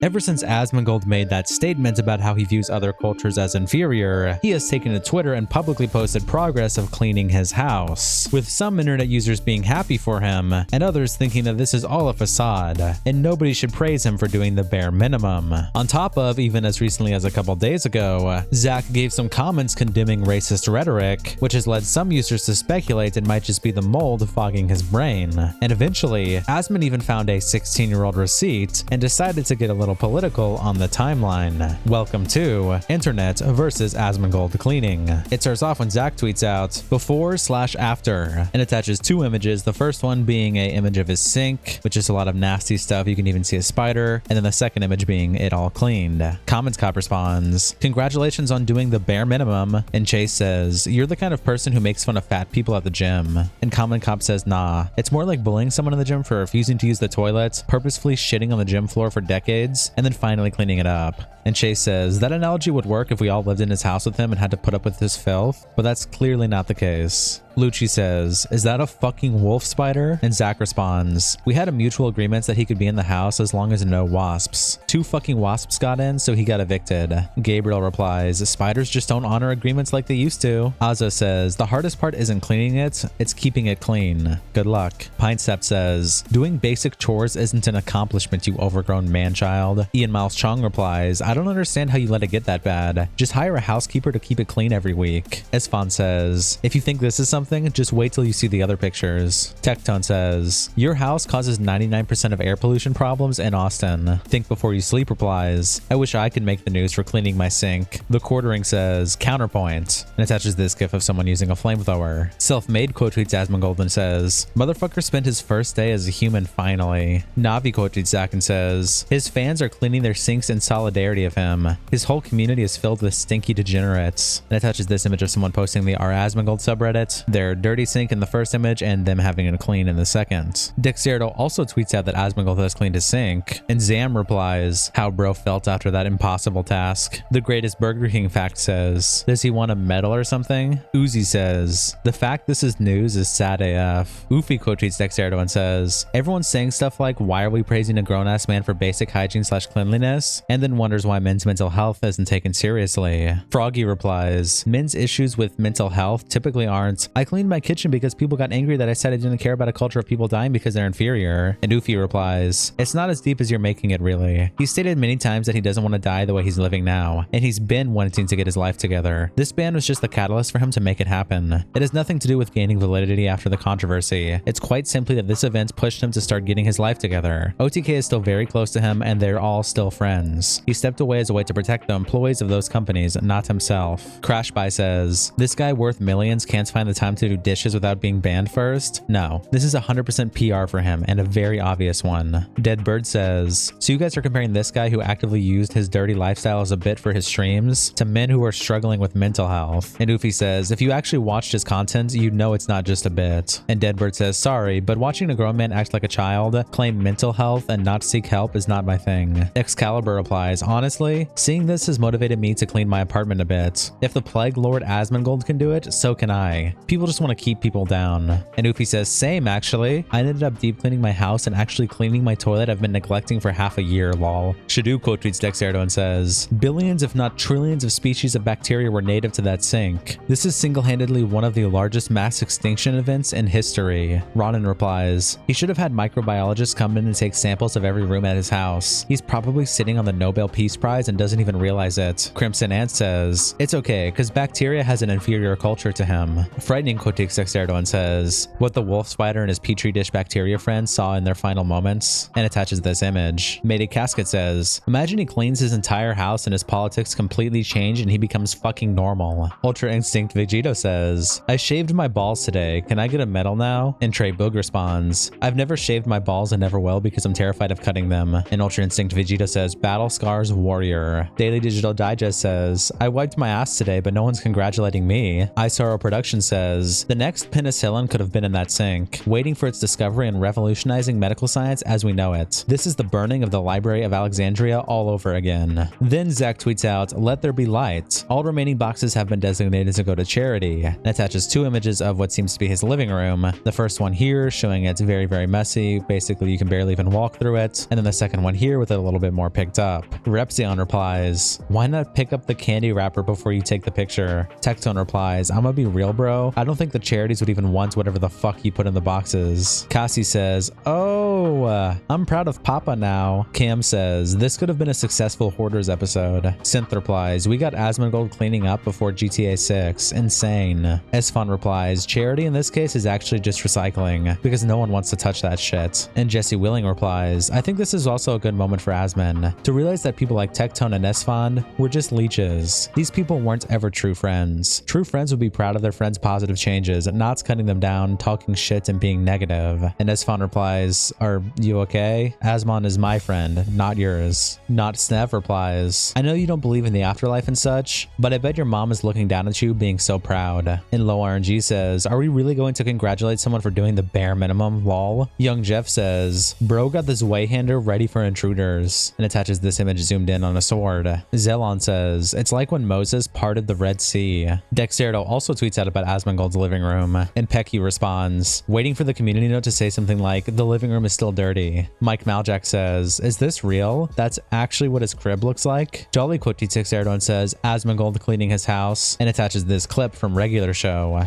Ever since Asmongold made that statement about how he views other cultures as inferior, he has taken to Twitter and publicly posted progress of cleaning his house, with some internet users being happy for him and others thinking that this is all a facade and nobody should praise him for doing the bare minimum. On top of, even as recently as a couple days ago, Zach gave some comments condemning racist rhetoric, which has led some users to speculate it might just be the mold fogging his brain. And eventually, Asmon even found a 16-year-old receipt and decided to get a little political on the timeline. Welcome to Internet versus Asmongold cleaning. It starts off when Zach tweets out before/after and attaches two images, the first one being an image of his sink, which is a lot of nasty stuff, you can even see a spider, and then the second image being it all cleaned. Comments Cop responds, "Congratulations on doing the bare minimum," and Chase says, "You're the kind of person who makes fun of fat people at the gym." And Comment Cop says, "Nah, it's more like bullying someone in the gym for refusing to use the toilet, purposefully shitting on the gym floor for decades, and then finally cleaning it up." And Chase says, "That analogy would work if we all lived in his house with him and had to put up with his filth, but that's clearly not the case." Lucci says, "Is that a fucking wolf spider?" And Zach responds, "We had a mutual agreement that he could be in the house as long as no wasps. 2 fucking wasps got in, so he got evicted." Gabriel replies, "Spiders just don't honor agreements like they used to." Azza says, "The hardest part isn't cleaning it, it's keeping it clean. Good luck." Pinestep says, "Doing basic chores isn't an accomplishment, you overgrown man-child." Ian Miles Chong replies, "I don't understand how you let it get that bad. Just hire a housekeeper to keep it clean every week." Esfon says, "If you think this is something, just wait till you see the other pictures." Tectone says, "Your house causes 99% of air pollution problems in Austin. Think before you sleep" replies, "I wish I could make the news for cleaning my sink." The Quartering says, "Counterpoint," and attaches this gif of someone using a flamethrower. Self-Made quote tweets Asmongold and says, "Motherfucker spent his first day as a human finally." Navi quote tweets Zach and says, "His fans are cleaning their sinks in solidarity of him. His whole community is filled with stinky degenerates." And attaches this image of someone posting the R Asmongold subreddit, their dirty sink in the first image and them having it clean in the second. Dexerto also tweets out that Asmongold has cleaned his sink, and Zam replies, "How bro felt after that impossible task." The Greatest Burger King fact says, "Does he want a medal or something?" Uzi says, "The fact this is news is sad AF." Ufi quote tweets Dexerto and says, "Everyone's saying stuff like, why are we praising a grown-ass man for basic hygiene/cleanliness, and then wonders why men's mental health isn't taken seriously." Froggy replies, "Men's issues with mental health typically aren't, I cleaned my kitchen because people got angry that I said I didn't care about a culture of people dying because they're inferior." And Ufi replies, "It's not as deep as you're making it really. He's stated many times that he doesn't want to die the way he's living now, and he's been wanting to get his life together. This ban was just the catalyst for him to make it happen. It has nothing to do with gaining validity after the controversy. It's quite simply that this event pushed him to start getting his life together. OTK is still very close to him and they're all still friends. He stepped away as a way to protect the employees of those companies, not himself." Crashby says, "This guy worth millions can't find the time to do dishes without being banned first? No, this is 100% PR for him and a very obvious one." Dead Bird says, "So you guys are comparing this guy who actively used his dirty lifestyle as a bit for his streams to men who are struggling with mental health." And Ufi says, "If you actually watched his content, you'd know it's not just a bit." And Dead Bird says, "Sorry, but watching a grown man act like a child, claim mental health, and not seek help is not my thing." Excalibur replies, "Honestly, seeing this has motivated me to clean my apartment a bit. If the Plague Lord Asmongold can do it, so can I. People just want to keep people down." And Ufi says, "Same actually. I ended up deep cleaning my house and actually cleaning my toilet I've been neglecting for half a year, lol." Shadu quote tweets Dexerto and says, "Billions if not trillions of species of bacteria were native to that sink. This is single-handedly one of the largest mass extinction events in history." Ronan replies, "He should have had microbiologists come in and take samples of every room at his house. He's probably sitting on the Nobel Peace Prize and doesn't even realize it." Crimson Ant says, "It's okay, because bacteria has an inferior culture to him." Frightening quote tweets Dexerto and says, "What the wolf spider and his petri dish bacteria friends saw in their final moments," and attaches this image. Mayday Casket says, "Imagine he cleans his entire house and his politics completely change and he becomes fucking normal." Ultra Instinct Vegito says, "I shaved my balls today. Can I get a medal now?" And Trey Boog responds, "I've never shaved my balls and never will because I'm terrified of cutting them." And Ultra Instinct Vegito says, "Battle scars warrior. Daily Digital Digest says, I wiped my ass today, but no one's congratulating me. iSorrow Production says, the next penicillin could have been in that sink, waiting for its discovery and revolutionizing medical science as we know it. This is the burning of the Library of Alexandria all over again. Then Zach tweets out, let there be light. All remaining boxes have been designated to go to charity, and attaches 2 images of what seems to be his living room. The first one here showing it's very, very messy. Basically, you can barely even walk through it. And then the second one here with it a little bit more picked up. Repzion replies, why not pick up the candy wrapper before you take the picture? Tectone replies, I'm gonna be real, bro. I don't think the charities would even want whatever the fuck you put in the boxes. Cassie says, oh, I'm proud of Papa now. Cam says, this could have been a successful Hoarders episode. Synth replies, we got Asmongold cleaning up before GTA 6. Insane. Esfon replies, charity in this case is actually just recycling because no one wants to touch that shit. And Jesse Willing replies, I think this is also a good moment for Asmon to realize that people like Tectone and Esfon were just leeches. These people weren't ever true friends. True friends would be proud of their friends' positive changes, not cutting them down, talking shit, and being negative. And Esfon replies, are you okay? Asmon is my friend, not yours. Not Snev replies, I know you don't believe in the afterlife and such, but I bet your mom is looking down at you being so proud. And Low RNG says, are we really going to congratulate someone for doing the bare minimum, lol? Young Jeff says, bro got this Wayhander ready for intruders, and attaches this image zoomed in on a sword. Zelon says, it's like when Moses parted the Red Sea. Dexerto also tweets out about Asmongold's living room, and Pecky responds, waiting for the community note to say something like, the living room is still dirty. Mike Maljack says, is this real? That's actually what his crib looks like? Jolly Quote tweets Dexerto and says, Asmongold cleaning his house, and attaches this clip from Regular Show.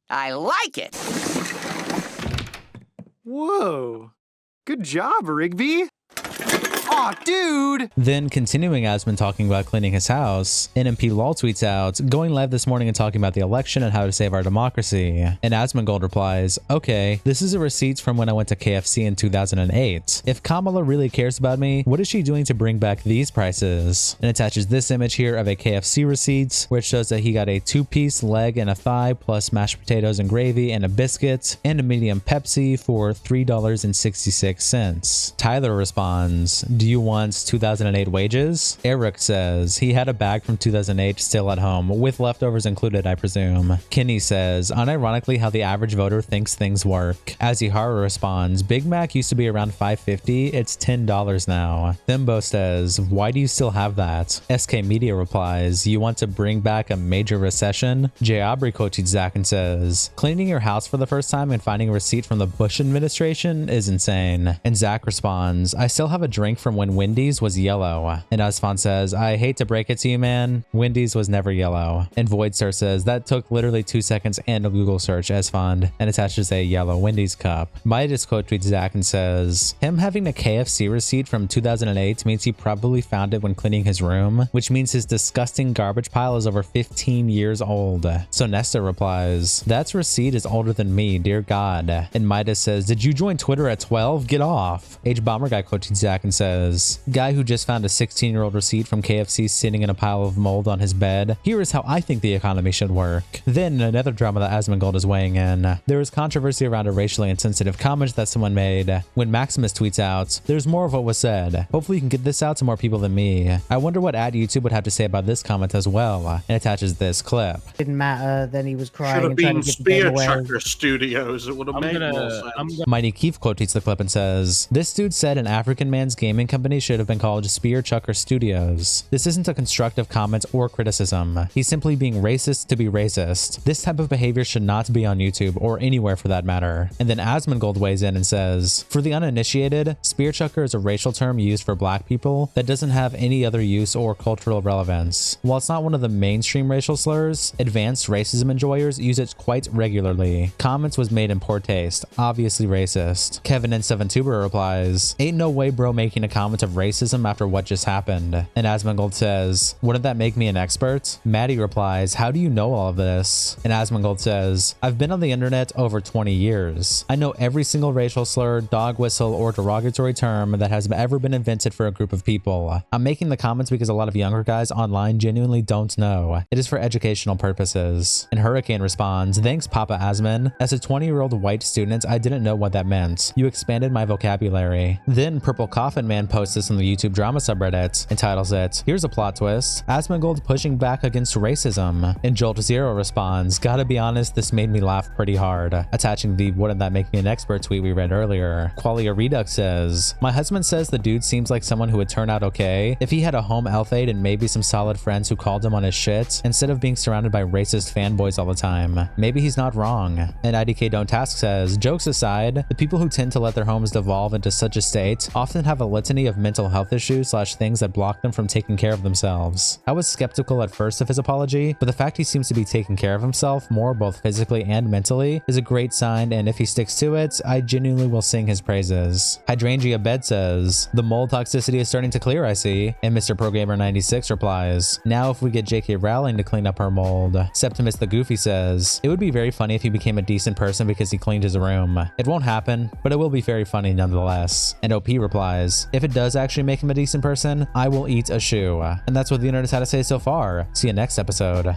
I like it! Whoa. Good job, Rigby. Aw, dude! Then, continuing Asmon talking about cleaning his house, NMP Lol tweets out, going live this morning and talking about the election and how to save our democracy. And Asmongold replies, okay, this is a receipt from when I went to KFC in 2008. If Kamala really cares about me, what is she doing to bring back these prices? And attaches this image here of a KFC receipt, where it shows that he got a 2-piece leg and a thigh, plus mashed potatoes and gravy and a biscuit, and a medium Pepsi for $3.66. Tyler responds, do you want 2008 wages? Eric says, he had a bag from 2008 still at home, with leftovers included, I presume. Kenny says, unironically how the average voter thinks things work. Azihara responds, Big Mac used to be around $5.50, it's $10 now. Thimbo says, why do you still have that? SK Media replies, you want to bring back a major recession? Jay Aubrey quotes Zach and says, cleaning your house for the first time and finding a receipt from the Bush administration is insane. And Zach responds, I still have a drink from when Wendy's was yellow. And Asfon says, I hate to break it to you, man, Wendy's was never yellow. And Voidstar says, that took literally 2 seconds and a Google search, Asfon, and attaches a yellow Wendy's cup. Midas quote tweets Zach and says, him having a KFC receipt from 2008 means he probably found it when cleaning his room, which means his disgusting garbage pile is over 15 years old. So Nesta replies, that receipt is older than me, dear God. And Midas says, did you join Twitter at 12? Get off. H Bomber Guy quote tweets Zach and says, guy who just found a 16-year-old receipt from KFC sitting in a pile of mold on his bed. Here is how I think the economy should work. Then another drama that Asmongold is weighing in. There is controversy around a racially insensitive comment that someone made. When Maximus tweets out, there's more of what was said. Hopefully you can get this out to more people than me. I wonder what YouTube would have to say about this comment as well. And attaches this clip. Didn't matter, then he was crying. Should have and trying been to give the game Spear away. Chucker Studios. It would have made more sense. Mighty Keith quote tweets the clip and says, this dude said an African man's gaming company should have been called Spear Chucker Studios. This isn't a constructive comment or criticism. He's simply being racist to be racist. This type of behavior should not be on YouTube or anywhere for that matter. And then Asmongold weighs in and says, for the uninitiated, Spear Chucker is a racial term used for black people that doesn't have any other use or cultural relevance. While it's not one of the mainstream racial slurs, advanced racism enjoyers use it quite regularly. Comments was made in poor taste, obviously racist. Kevin N7Tuber replies, ain't no way bro making a comment of racism after what just happened. And Asmongold says, wouldn't that make me an expert? Maddie replies, how do you know all of this? And Asmongold says, I've been on the internet over 20 years. I know every single racial slur, dog whistle, or derogatory term that has ever been invented for a group of people. I'm making the comments because a lot of younger guys online genuinely don't know. It is for educational purposes. And Hurricane responds, thanks Papa Asmon. As a 20-year-old white student, I didn't know what that meant. You expanded my vocabulary. Then Purple Coffin Man posts posts this on the YouTube drama subreddit and titles it, "Here's a plot twist, Asmongold pushing back against racism." And Jolt0 responds, "Gotta be honest, this made me laugh pretty hard," attaching the "wouldn't that make me an expert" tweet we read earlier. Qualia Redux says, "My husband says the dude seems like someone who would turn out okay if he had a home health aide and maybe some solid friends who called him on his shit instead of being surrounded by racist fanboys all the time. Maybe he's not wrong." And IDK Don't Task says, "Jokes aside, the people who tend to let their homes devolve into such a state often have a litany of mental health issues / things that block them from taking care of themselves." I was skeptical at first of his apology, but the fact he seems to be taking care of himself more both physically and mentally is a great sign, and if he sticks to it, I genuinely will sing his praises. Hydrangea Bed says, "The mold toxicity is starting to clear, I see." And Mr. ProGamer96 replies, "Now if we get JK Rowling to clean up her mold." Septimus the Goofy says, "It would be very funny if he became a decent person because he cleaned his room. It won't happen, but it will be very funny nonetheless." And OP replies, "If it does actually make him a decent person, I will eat a shoe." And that's what the internet had to say so far. See you next episode.